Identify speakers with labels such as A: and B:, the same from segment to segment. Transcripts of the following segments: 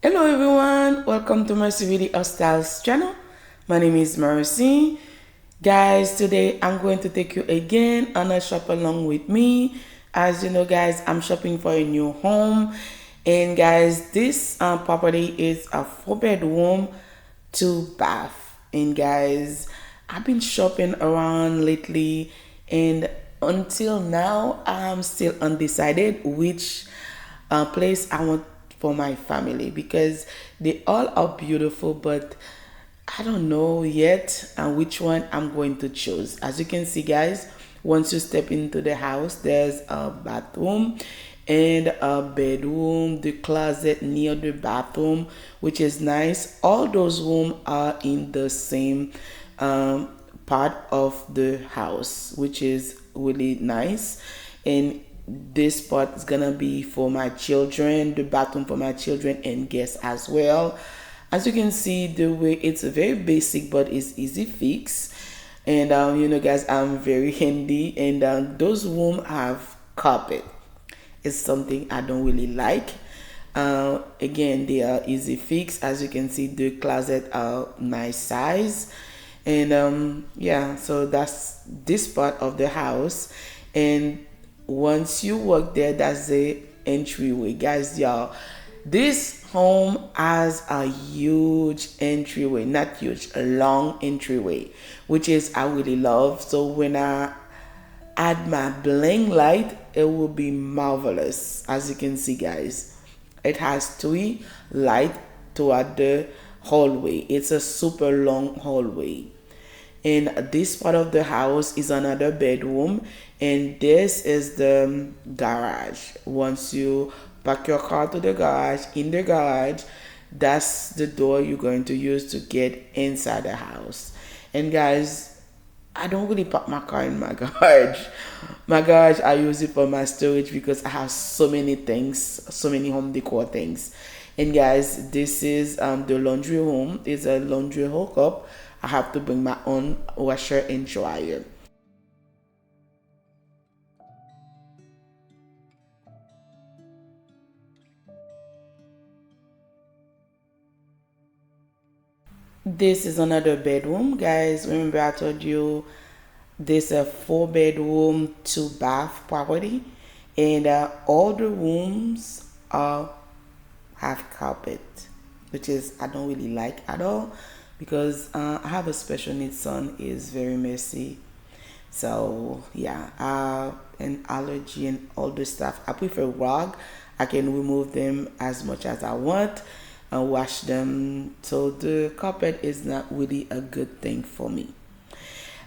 A: Hello everyone, welcome to Mercy Really Styles channel. My name is Mercy. Guys, today I'm going to take you again on a shop along with me. As you know guys, I'm shopping for a new home. And guys, this property is a 4 bedroom, 2 bath. And guys, I've been shopping around lately and until now I'm still undecided which place I want for my family because they all are beautiful, but I don't know yet which one I'm going to choose. As you can see, guys, once you step into the house, there's a bathroom and a bedroom, the closet near the bathroom, which is nice. All those rooms are in the same part of the house, which is really nice. And this part is gonna be for my children, the bathroom for my children and guests as well. As you can see, the way it's very basic but it's easy fix. And you know guys, I'm very handy, and those rooms have carpet. It's something I don't really like. Again, they are easy fix. As you can see, the closet are nice size. And yeah, so that's this part of the house. And once you walk there, that's the entryway, guys. Y'all, this home has a huge entryway, not huge, a long entryway, which is I really love. So when I add my bling light, it will be marvelous. As you can see guys, it has 3 light toward the hallway. It's a super long hallway. And this part of the house is another bedroom, and this is the garage. Once you park your car to the garage, in the garage, that's the door you're going to use to get inside the house. And guys, I don't really park my car in my garage. My garage, I use it for my storage because I have so many things, so many home decor things. And guys, this is the laundry room. It's a laundry hookup. I have to bring my own washer and dryer. This is another bedroom, guys. Remember I told you this is a 4 bedroom, 2 bath property, and all the rooms are have carpet, which is I don't really like at all because I have a special needs son, is very messy. So yeah, and allergy and all the stuff. I prefer rug. I can remove them as much as I want and wash them. So the carpet is not really a good thing for me.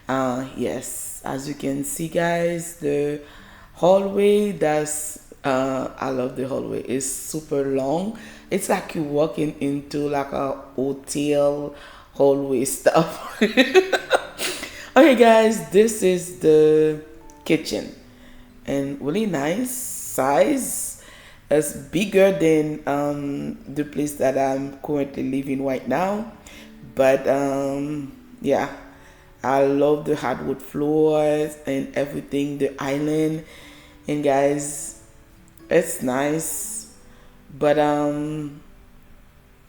A: Yes, as you can see, guys, the hallway. That's I love the hallway. It's super long. It's like you walking into like a hotel hallway stuff. Okay, guys, this is the kitchen, and really nice size. It's bigger than the place that I'm currently living right now, but yeah, I love the hardwood floors and everything, the island, and guys, it's nice, but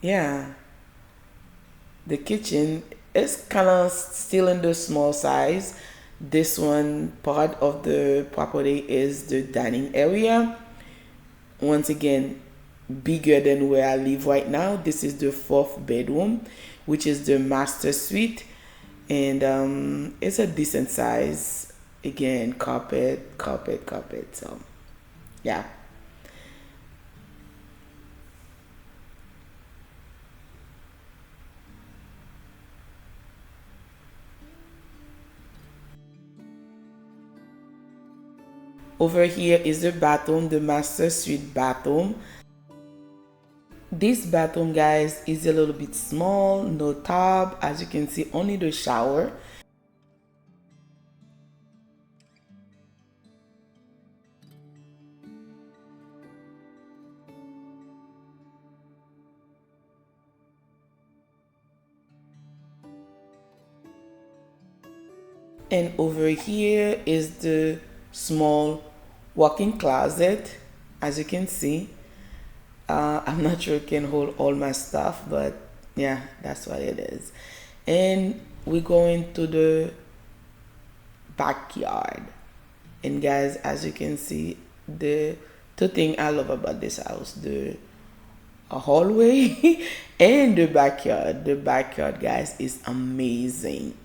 A: yeah, the kitchen is kind of still in the small size. This one part of the property is the dining area. Once again, bigger than where I live right now. This is the 4th bedroom, which is the master suite, and it's a decent size. Again, carpet, carpet, carpet. So yeah. Over here is the bathroom, the master suite bathroom. This bathroom, guys, is a little bit small, no tub. As you can see, only the shower. And over here is the small walk-in closet, as you can see. I'm not sure it can hold all my stuff, but yeah, that's what it is. And we're going to the backyard. And guys, as you can see, the two things I love about this house, the hallway and the backyard. The backyard, guys, is amazing.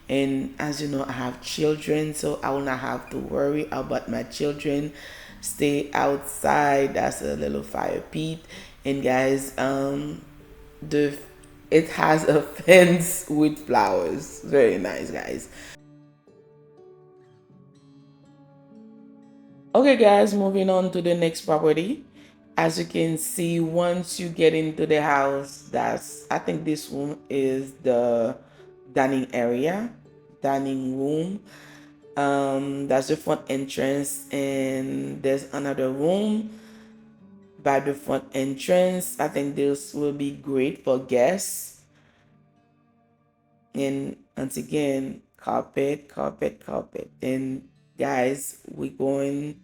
A: And as you know, I have children, so I will not have to worry about my children stay outside. That's a little fire pit. And guys, the it has a fence with flowers. Very nice, guys. Okay, guys, moving on to the next property. As you can see, once you get into the house, I think this room is the dining area, dining room. That's the front entrance, and there's another room by the front entrance. I think this will be great for guests. And once again, carpet, carpet, carpet. And guys, we're going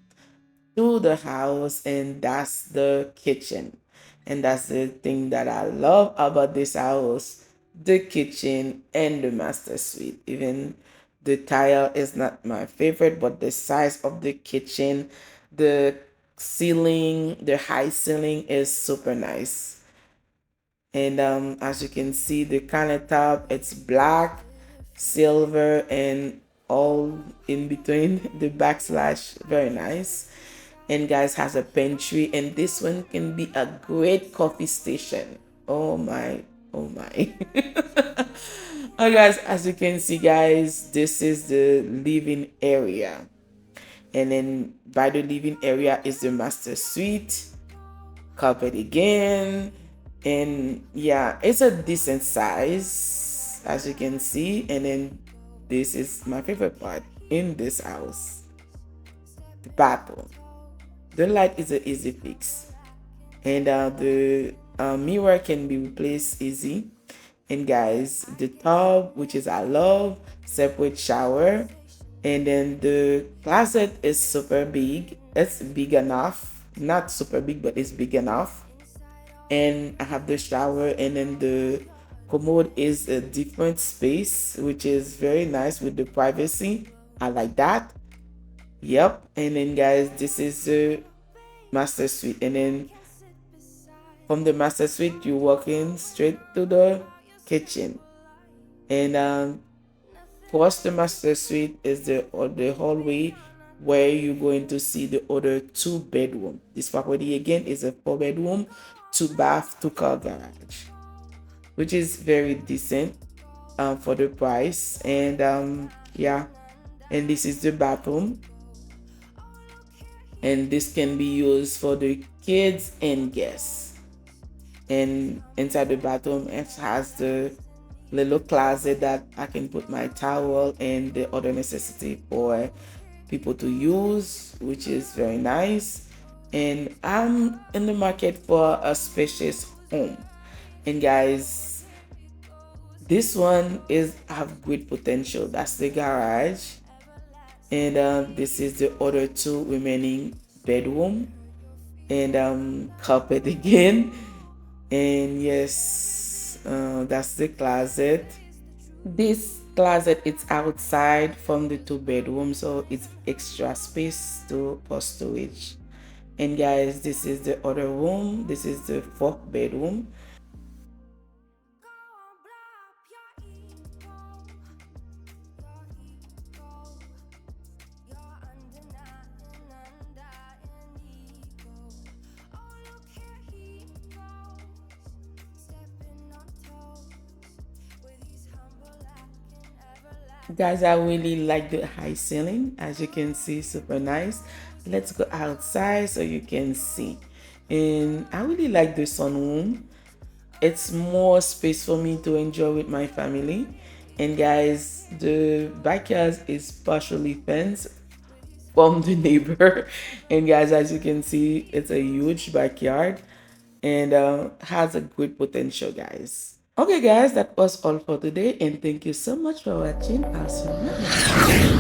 A: to the house, and that's the kitchen. And that's the thing that I love about this house, the kitchen and the master suite. Even the tile is not my favorite, but the size of the kitchen, the ceiling, the high ceiling is super nice. And as you can see, the countertop, it's black, silver, and all in between the backslash. Very nice. And guys, has a pantry, and this one can be a great coffee station. Oh my, oh my. Oh guys, as you can see, guys, this is the living area. And then by the living area is the master suite, carpet again. And yeah, it's a decent size, as you can see. And then this is my favorite part in this house, the bathroom. The light is an easy fix, and the mirror can be replaced easy. And guys, the tub, which is I love, separate shower. And then the closet is super big. It's big enough, not super big, but it's big enough. And I have the shower, and then the commode is a different space, which is very nice with the privacy. I like that. Yep. And then guys, this is the master suite. And then from the master suite, you walk in straight to the kitchen. And towards the master suite is the hallway where you're going to see the other two bedroom. This property again is a 4 bedroom, 2 bath, 2 car garage, which is very decent for the price. And yeah, and this is the bathroom, and this can be used for the kids and guests. And inside the bathroom, it has the little closet that I can put my towel and the other necessity for people to use, which is very nice. And I'm in the market for a spacious home. And guys, this one is have great potential. That's the garage. And this is the other two remaining bedroom, and carpet again. And yes, that's the closet. This closet it's outside from the 2 bedrooms, so it's extra space for storage. And guys, this is the other room. This is the 4th bedroom. Guys, I really like the high ceiling. As you can see, super nice. Let's go outside so you can see. And I really like the sunroom. It's more space for me to enjoy with my family. And guys, the backyard is partially fenced from the neighbor. And guys, as you can see, it's a huge backyard, and has a good potential, guys. Okay guys, that was all for today, and thank you so much for watching. I'll see you next time.